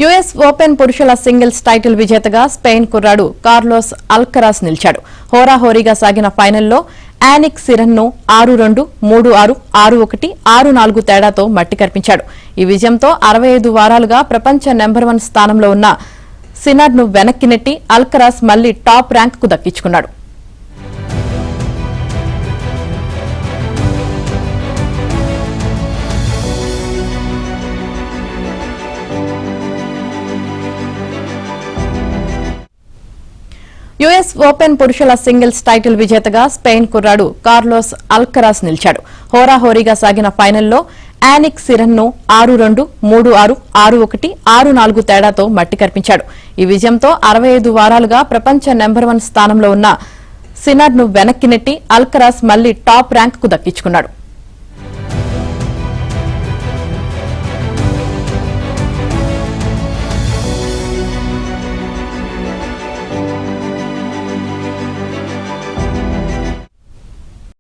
US open పురుషుల singles title విజేతగా Spain కుర్రాడు కార్లోస్ అల్కరాస్ నిలిచాడు. హోరాహోరీగా సాగిన ఫైనల్లో యానిక్ సిరన్ను 6-2, 3-6, 6-1, 6-4 తేడాతో మట్టి కర్పించాడు. ఈ విజయంతో 65 వారాలుగా ప్రపంచ నెంబర్ 1 స్థానంలో ఉన్న సినర్ను వెనక్కి నెట్టి అల్కరాస్ మళ్లీ టాప్ ర్యాంకుకు దక్కించుకున్నాడు. యుఎస్ ఓపెన్ పురుషుల సింగిల్స్ టైటిల్ విజేతగా స్పెయిన్ కుర్రాడు కార్లోస్ అల్కరాస్ నిలిచాడు. హోరాహోరీగా సాగిన ఫైనల్లో యానిక్ సిరన్ను 6-2, 3-6, 6-1, 6-4 తేడాతో మట్టి కర్పించాడు. ఈ విజయంతో 65 వారాలుగా ప్రపంచ నెంబర్ 1 స్థానంలో ఉన్న సినర్ను వెనక్కి నెట్టి అల్కరాస్ మళ్లీ టాప్ ర్యాంకుకు దక్కించుకున్నాడు.